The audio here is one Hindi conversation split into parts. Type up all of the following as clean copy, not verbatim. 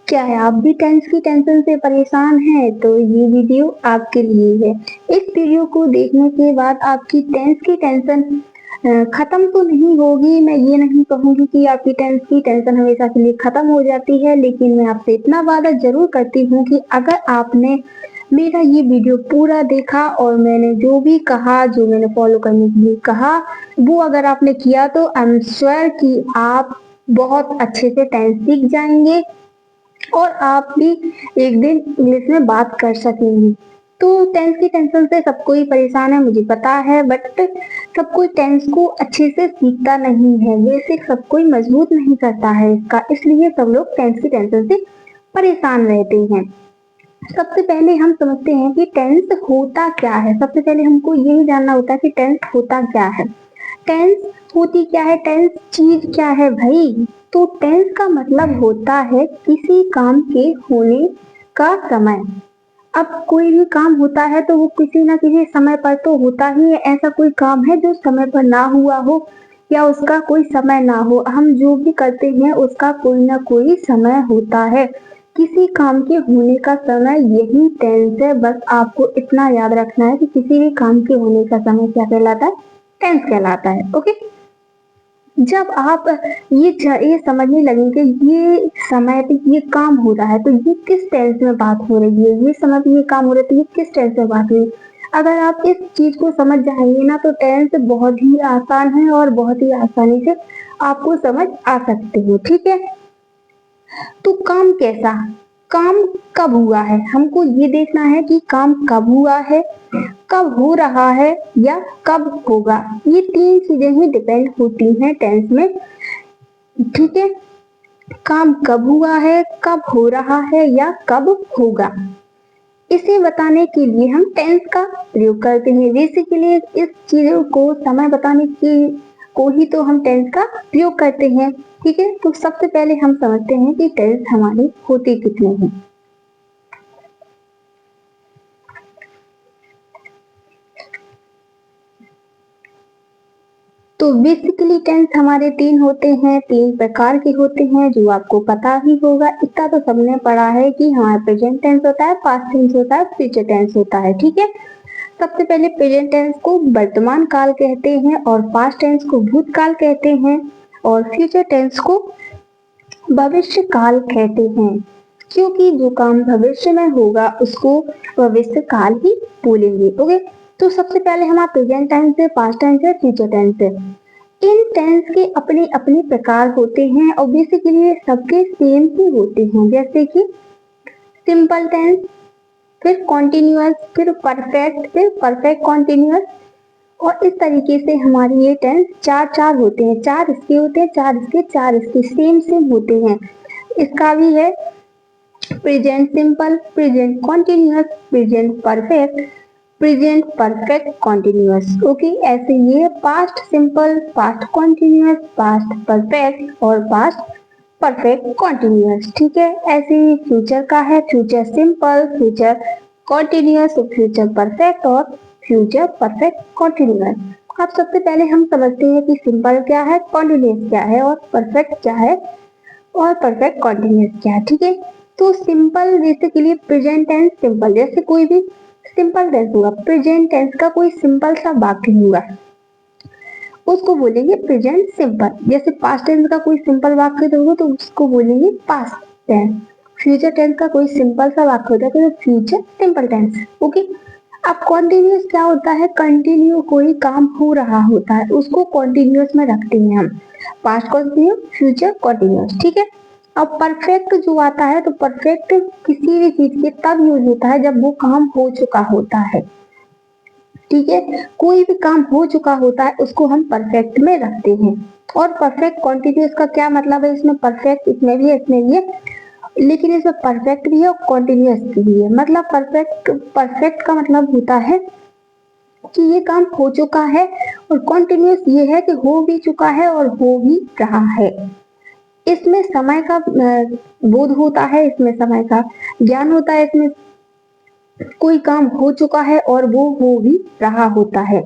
क्या है आप भी टेंस की टेंशन से परेशान हैं तो ये वीडियो आपके लिए है। इस वीडियो को देखने के बाद आपकी टेंस की टेंशन खत्म तो नहीं होगी। मैं ये नहीं कहूंगी कि आपकी टेंस की टेंशन हमेशा के लिए खत्म हो जाती है, लेकिन मैं आपसे इतना वादा जरूर करती हूँ कि अगर आपने मेरा ये वीडियो पूरा देखा और मैंने जो भी कहा, जो मैंने फॉलो करने के लिए कहा, वो अगर आपने किया तो आई एम श्योर कि आप बहुत अच्छे से टेंस सीख जाएंगे और आप भी एक दिन इंग्लिश में बात कर सकेंगी। तो टेंस की टेंशन से सब कोई परेशान है, मुझे पता है, बट सब कोई टेंस को अच्छे से सीखता नहीं है। बेसिक सब कोई मजबूत नहीं करता है इसका, इसलिए सब लोग टेंस की टेंशन से परेशान रहते हैं। सबसे पहले हम समझते हैं कि टेंस होता क्या है। सबसे पहले हमको यही जानना होता है कि टेंस होता क्या है। टेंस होती क्या है, टेंस चीज क्या है भाई। तो टेंस का मतलब होता है किसी काम के होने का समय। अब कोई भी काम होता है तो वो किसी ना किसी समय पर तो होता ही है। ऐसा कोई काम है जो समय पर ना हुआ हो या उसका कोई समय ना हो। हम जो भी करते हैं उसका कोई ना कोई समय होता है। किसी काम के होने का समय यही टेंस है। बस आपको इतना याद रखना है कि किसी भी काम के होने का समय क्या कहलाता है, टेंस कहलाता है। ओके, जब आप ये समझने लगेंगे ये समय पे ये काम हो रहा है तो ये किस टेंस में बात हो रही है, ये समय पे ये काम हो रहा है तो ये किस टेंस में बात हुई। अगर आप इस चीज को समझ जाएंगे ना तो टेंस बहुत ही आसान है और बहुत ही आसानी से आपको समझ आ सकते हो। ठीक है, तो काम कैसा, काम कब हुआ है, हमको ये देखना है कि काम कब हुआ है, कब हो रहा है या कब होगा। ये तीन चीजें ही डिपेंड होती हैं टेंस में। ठीक है, काम कब हुआ है, कब हो रहा है या कब होगा, इसे बताने के लिए हम टेंस का प्रयोग करते हैं। बेसिकली इस चीजों को समय बताने की को ही तो हम टेंस का प्रयोग करते हैं। ठीक है, तो सबसे पहले हम समझते हैं कि टेंस हमारे होते कितने हैं। तो बेसिकली टेंस हमारे तीन होते हैं, तीन प्रकार के होते हैं जो आपको पता ही होगा। इतना तो सबने पढ़ा है कि हमारा प्रेजेंट टेंस होता है, पास्ट टेंस होता है, फ्यूचर टेंस होता है। ठीक है, सबसे पहले प्रेजेंट टेंस को वर्तमान काल कहते हैं और पास्ट टेंस को भूतकाल कहते हैं और फ्यूचर टेंस को भविष्य काल कहते हैं, क्योंकि जो काम भविष्य में होगा उसको भविष्य काल ही बोलेंगे। ओके, तो सबसे पहले हमारा प्रेजेंट टेंस है, पास्ट टेंस है, फ्यूचर टेंस है। इन टेंस के अपने अपने प्रकार होते हैं और बेसिकली सबके सेम ही होते हैं, जैसे कि सिंपल टेंस, फिर कॉन्टिन्यूअस, फिर परफेक्ट, फिर परफेक्ट कॉन्टिन्यूअस। और इस तरीके से हमारे ये टेंस चार चार होते हैं, चार इसके होते हैं, चार इसके, चार इसके, सेम सेम होते हैं। इसका भी है present simple, present continuous, present perfect, present perfect continuous. Okay, ऐसे ये past simple, past continuous, past perfect और पास्ट परफेक्ट कॉन्टिन्यूअस। ठीक है, ऐसे ही फ्यूचर का है, future simple, future continuous, future perfect और फ्यूचर परफेक्ट कॉन्टिन्यूअस। अब सबसे पहले हम समझते हैं कि सिंपल क्या है, कॉन्टिन्यूअस क्या है और परफेक्ट क्या है और परफेक्ट कॉन्टिन्यूअस क्या है। ठीक है, तो simple basically present tense simple, जैसे कोई भी सिंपल टेंस होगा, प्रेजेंट टेंस का कोई सिंपल सा वाक्य होगा उसको बोलेंगे प्रेजेंट सिंपल। जैसे पास्ट टेंस का कोई सिंपल वाक्य होगा तो उसको बोलेंगे पास्ट टेंस। फ्यूचर टेंस का कोई सिंपल सा वाक्य होता है तो फ्यूचर सिंपल टेंस। ओके, अब कॉन्टिन्यूअस क्या होता है, कंटिन्यू कोई काम हो रहा होता है उसको कॉन्टिन्यूअस में रखते हैं हम, पास्ट कॉन्टिन्यू, फ्यूचर कॉन्टिन्यूअस। ठीक है, अब परफेक्ट जो आता है तो परफेक्ट किसी भी चीज के तब यूज होता है जब वो काम हो चुका होता है। ठीक है, कोई भी काम हो चुका होता है उसको हम परफेक्ट में रखते हैं। और परफेक्ट कॉन्टिन्यूअस का क्या मतलब है, इसमें परफेक्ट इसमें भी है इसमें भी है, लेकिन इसमें परफेक्ट भी है और कॉन्टिन्यूअस भी है। मतलब परफेक्ट, परफेक्ट का मतलब होता है कि ये काम हो चुका है और कॉन्टिन्यूअस ये है कि हो भी चुका है और हो भी रहा है। इसमें समय का बोध होता है, इसमें समय का ज्ञान होता है, इसमें कोई काम हो चुका है और वो हो भी रहा होता है।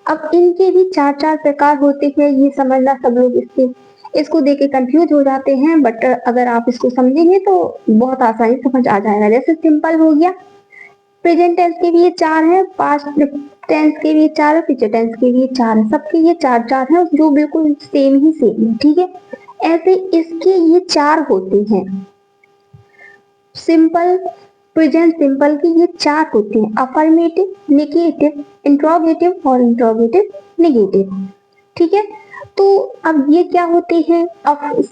अब इनके भी चार चार प्रकार होते हैं, ये समझना सब लोग इसके इसको देख के कंफ्यूज हो जाते हैं, बट अगर आप इसको समझेंगे तो बहुत आसानी समझ आ जाएगा। जैसे सिंपल हो गया, प्रेजेंट टेंस के भी ये 4 है, पास्ट टेंस के भी ये 4 है, फ्यूचर टेंस के भी ये 4 है, सबके ये 4 है, जो बिल्कुल सेम ही सेम है, ठीक है। ऐसे इसके ये 4 होते हैं, सिंपल, प्रेजेंट सिंपल के ये 4 होते हैं, अफर्मेटिव, नेगेटिव, इंट्रोगेटिव और इंट्रोगेटिव नेगेटिव, ठीक है। तो अब ये क्या होते हैं, अब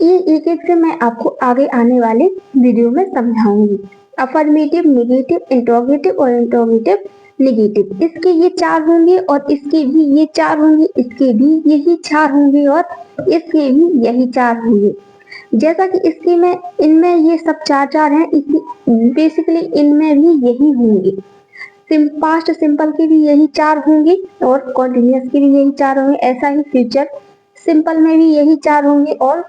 ये एक एक से मैं आपको आगे आने वाले वीडियो में समझाऊंगी। अफर्मेटिव, नेगेटिव, इंट्रोगेटिव और इंट्रोगेटिव नेगेटिव, इसके ये 4 होंगे और इसके भी ये 4 होंगे, इसके भी यही 4 होंगे और इसके भी यही 4 होंगे। जैसा कि इसके में इनमें ये सब 4 हैं, इसी बेसिकली इनमें भी यही होंगे। पास्ट सिंपल के भी यही 4 होंगे और कॉन्टिन्यूअस के भी यही 4 होंगे। ऐसा ही फ्यूचर सिंपल में भी यही 4 होंगे और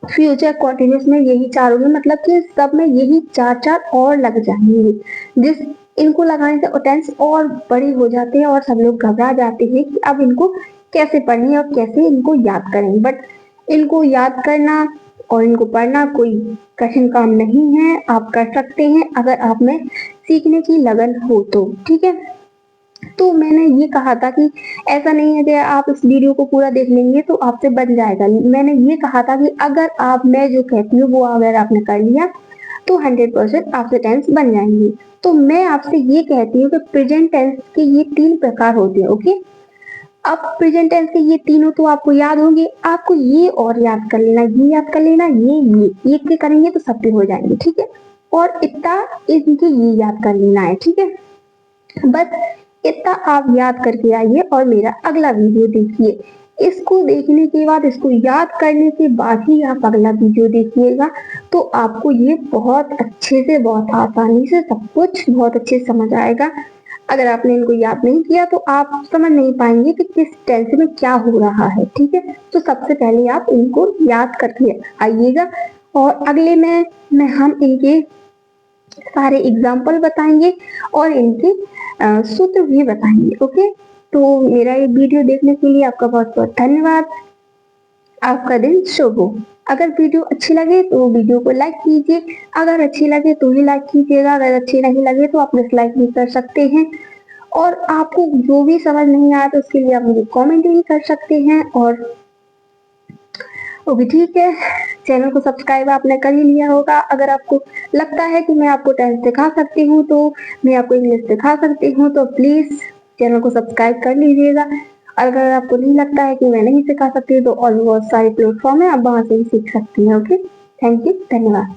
फ्यूचर कॉन्टिन्यूअस में यही 4 होंगे। मतलब कि सब में यही 4 और लग जाएंगे, जिस इनको लगाने से टेंस और बड़ी हो जाते हैं और सब लोग घबरा जाते हैं कि अब इनको कैसे पढ़ें और कैसे इनको याद करें। बट इनको याद करना और इनको पढ़ना कोई कठिन काम नहीं है, आप कर सकते हैं अगर आप में सीखने की लगन हो तो, ठीक है। तो मैंने ये कहा था कि ऐसा नहीं है कि आप इस वीडियो को पूरा देख लेंगे तो आपसे बन जाएगा। मैंने ये कहा था कि अगर आप मैं जो कहती हूँ वो अगर आपने कर लिया तो 100% आपसे टेंस बन जाएंगे। तो मैं आपसे ये कहती हूँ कि प्रेजेंट टेंस के ये 3 प्रकार होते हैं, ओके। अब प्रेजेंट टेंस के ये तीनों तो आपको याद होंगे, आपको ये और याद कर लेना, ये याद कर लेना, ये के करेंगे तो सबके हो जाएंगे, ठीक है। और इतना इनके ये याद कर लेना है, ठीक है। बस इतना आप याद करके आइए और मेरा अगला वीडियो देखिए। इसको देखने के बाद, इसको याद करने के बाद ही आप अगला वीडियो देखिएगा, तो आपको ये बहुत अच्छे से, बहुत आसानी से सब कुछ बहुत अच्छे से समझ आएगा। अगर आपने इनको याद नहीं किया तो आप समझ नहीं पाएंगे कि किस टेंस में क्या हो रहा है, ठीक है। तो सबसे पहले आप इनको याद करके आइएगा और अगले में हम इनके सारे एग्जाम्पल बताएंगे और इनके सूत्र भी बताएंगे, ओके। तो मेरा ये वीडियो देखने के लिए आपका बहुत बहुत धन्यवाद। आपका दिन शुभ हो। अगर वीडियो अच्छी लगे तो वीडियो को लाइक कीजिए, अगर अच्छी लगे तो ही लाइक कीजिएगा, अगर अच्छी नहीं लगे तो आप डिसलाइक भी कर सकते हैं। और आपको जो भी समझ नहीं आया तो उसके लिए आप मुझे कमेंट भी कर सकते हैं। और ओके, ठीक है। चैनल को सब्सक्राइब आपने कर ही लिया होगा। अगर आपको लगता है कि मैं आपको टेंस सिखा सकती हूँ, तो मैं आपको इंग्लिश सिखा सकती हूँ, तो प्लीज चैनल को सब्सक्राइब कर लीजिएगा। अगर आपको नहीं लगता है कि मैं नहीं सिखा सकती तो और भी बहुत सारे प्लेटफॉर्म है, आप वहां से भी सीख सकती हैं, ओके। थैंक यू, धन्यवाद।